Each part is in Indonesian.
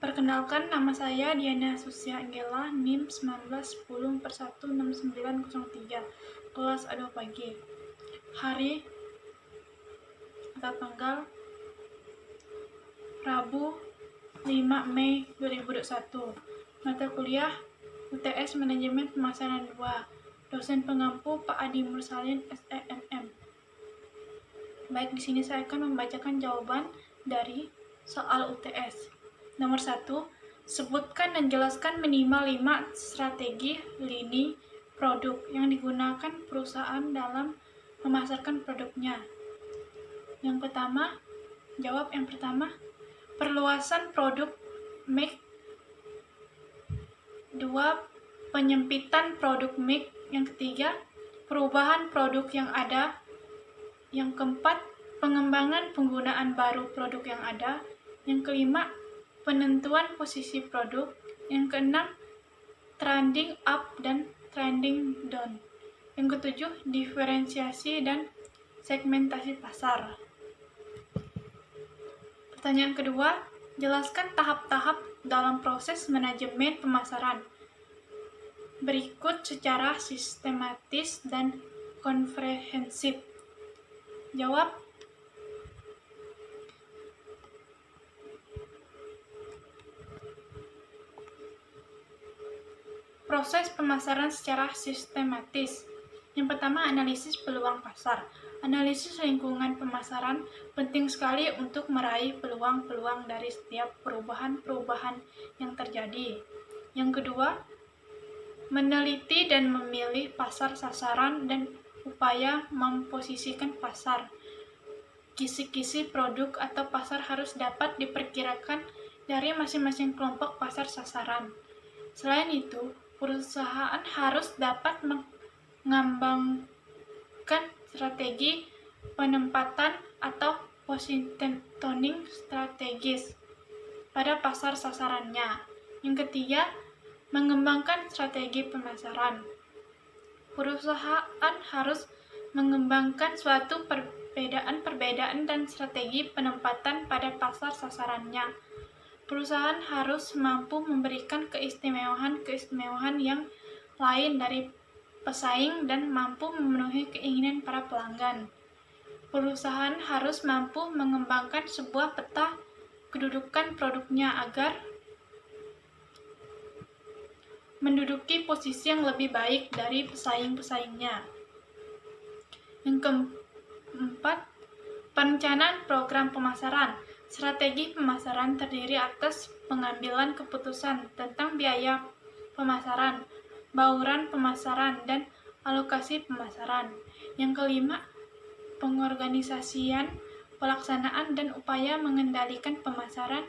Perkenalkan, nama saya Diana Susia Anggela, NIM 1910/16903, kelas A2 pagi. Hari atau tanggal Rabu 5 Mei 2021. Mata kuliah UTS Manajemen Pemasaran 2. Dosen pengampu Pak Adi Mursalin, SEMM. Baik, di sini saya akan membacakan jawaban dari soal UTS. Nomor 1, sebutkan dan jelaskan minimal 5 strategi lini produk yang digunakan perusahaan dalam memasarkan produknya. Yang pertama, perluasan produk mix. 2, penyempitan produk mix. Yang ketiga, perubahan produk yang ada. Yang keempat, pengembangan penggunaan baru produk yang ada. Yang kelima, penentuan posisi produk. Yang keenam, trending up dan trending down. Yang ketujuh, diferensiasi dan segmentasi pasar. Pertanyaan kedua, jelaskan tahap-tahap dalam proses manajemen pemasaran berikut secara sistematis dan komprehensif. Jawab. Proses pemasaran secara sistematis. Yang pertama, analisis peluang pasar. Analisis lingkungan pemasaran penting sekali untuk meraih peluang-peluang dari setiap perubahan-perubahan yang terjadi. Yang kedua, meneliti dan memilih pasar sasaran dan upaya memposisikan pasar. Kisi-kisi produk atau pasar harus dapat diperkirakan dari masing-masing kelompok pasar sasaran. Selain itu, perusahaan harus dapat mengembangkan strategi penempatan atau positioning strategis pada pasar sasarannya. Yang ketiga, mengembangkan strategi pemasaran. Perusahaan harus mengembangkan suatu perbedaan dan strategi penempatan pada pasar sasarannya. Perusahaan harus mampu memberikan keistimewaan yang lain dari pesaing dan mampu memenuhi keinginan para pelanggan. Perusahaan harus mampu mengembangkan sebuah peta kedudukan produknya agar menduduki posisi yang lebih baik dari pesaing-pesaingnya. Yang keempat, perencanaan program pemasaran. Strategi pemasaran terdiri atas pengambilan keputusan tentang biaya pemasaran, bauran pemasaran, dan alokasi pemasaran. Yang kelima, pengorganisasian, pelaksanaan, dan upaya mengendalikan pemasaran.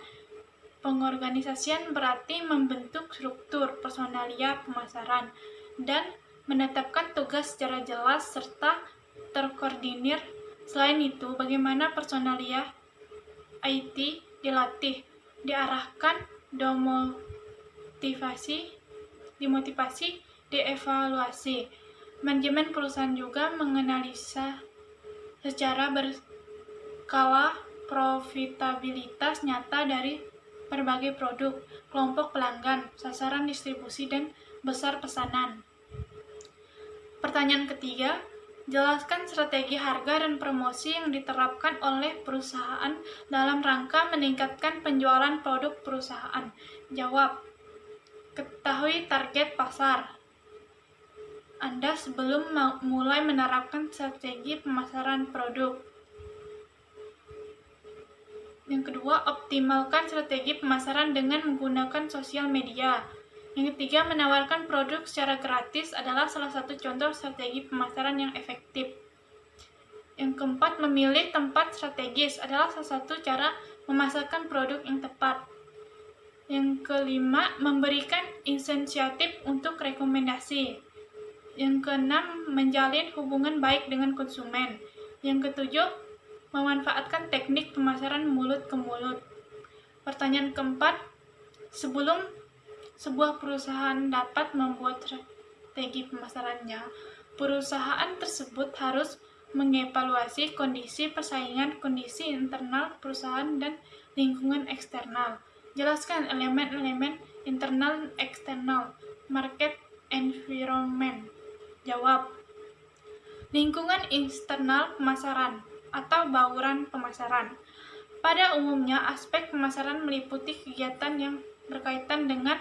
Pengorganisasian berarti membentuk struktur personalia pemasaran dan menetapkan tugas secara jelas serta terkoordinir. Selain itu, bagaimana personalia IT dilatih, diarahkan, dimotivasi, dievaluasi. Manajemen perusahaan juga menganalisa secara berkala profitabilitas nyata dari berbagai produk, kelompok pelanggan, sasaran distribusi, dan besar pesanan. Pertanyaan ketiga, jelaskan strategi harga dan promosi yang diterapkan oleh perusahaan dalam rangka meningkatkan penjualan produk perusahaan. Jawab. Ketahui target pasar Anda sebelum mulai menerapkan strategi pemasaran produk. Yang kedua, optimalkan strategi pemasaran dengan menggunakan sosial media. Yang ketiga, menawarkan produk secara gratis adalah salah satu contoh strategi pemasaran yang efektif. Yang keempat, memilih tempat strategis adalah salah satu cara memasarkan produk yang tepat. Yang kelima, memberikan insentif untuk rekomendasi. Yang keenam, menjalin hubungan baik dengan konsumen. Yang ketujuh, memanfaatkan teknik pemasaran mulut ke mulut. Pertanyaan keempat, sebelum sebuah perusahaan dapat membuat strategi pemasarannya, perusahaan tersebut harus mengevaluasi kondisi persaingan, kondisi internal perusahaan, dan lingkungan eksternal. Jelaskan elemen-elemen internal dan eksternal market environment. Jawab. Lingkungan eksternal pemasaran atau bauran pemasaran. Pada umumnya, aspek pemasaran meliputi kegiatan yang berkaitan dengan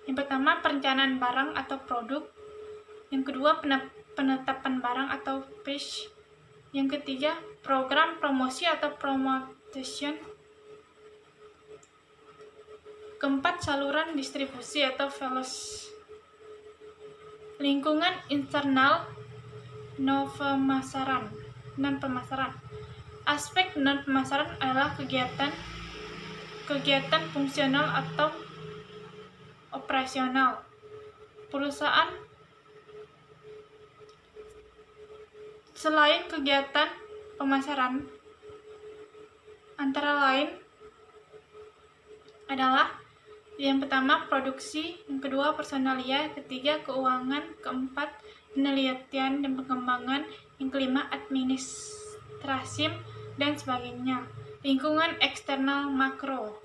yang pertama, perencanaan barang atau produk. Yang kedua, penetapan barang atau price. Yang ketiga, program promosi atau promotion. Keempat, saluran distribusi atau sales. Lingkungan internal non-pemasaran. Aspek non-pemasaran adalah kegiatan fungsional atau operasional perusahaan selain kegiatan pemasaran, antara lain adalah yang pertama produksi, yang kedua personalia, ketiga keuangan, keempat penelitian dan pengembangan, yang kelima administrasi dan sebagainya. Lingkungan eksternal makro.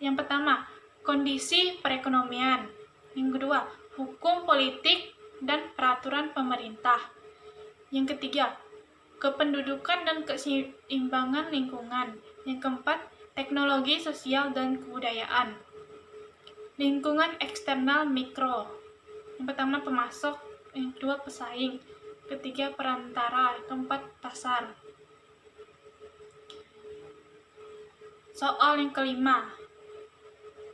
Yang pertama, kondisi perekonomian. Yang kedua, hukum politik dan peraturan pemerintah. Yang ketiga, kependudukan dan keseimbangan lingkungan. Yang keempat, teknologi sosial dan kebudayaan. Lingkungan eksternal mikro. Yang pertama, pemasok. Yang kedua, pesaing. Ketiga, perantara. Keempat, pasar. Soal yang kelima.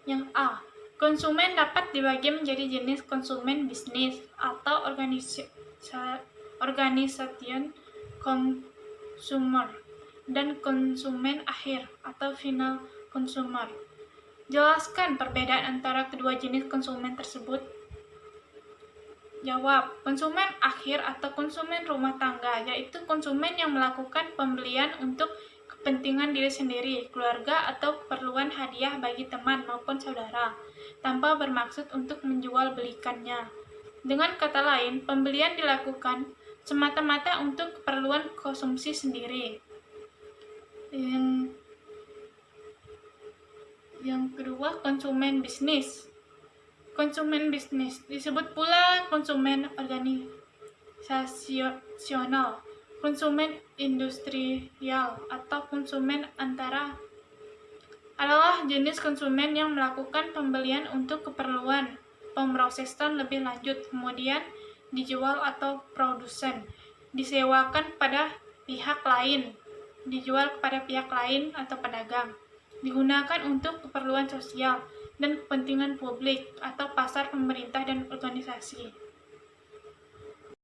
Yang A. Konsumen dapat dibagi menjadi jenis konsumen bisnis atau organisation consumer dan konsumen akhir atau final consumer. Jelaskan perbedaan antara kedua jenis konsumen tersebut. Jawab. Konsumen akhir atau konsumen rumah tangga yaitu konsumen yang melakukan pembelian untuk kepentingan diri sendiri, keluarga, atau keperluan hadiah bagi teman maupun saudara, tanpa bermaksud untuk menjual belikannya. Dengan kata lain, pembelian dilakukan semata-mata untuk keperluan konsumsi sendiri. Yang kedua, konsumen bisnis. Konsumen bisnis disebut pula konsumen organisasional, konsumen industrial, atau konsumen antara adalah jenis konsumen yang melakukan pembelian untuk keperluan pemrosesan lebih lanjut, kemudian dijual atau produsen, disewakan pada pihak lain, dijual kepada pihak lain atau pedagang, digunakan untuk keperluan sosial dan kepentingan publik atau pasar pemerintah dan organisasi.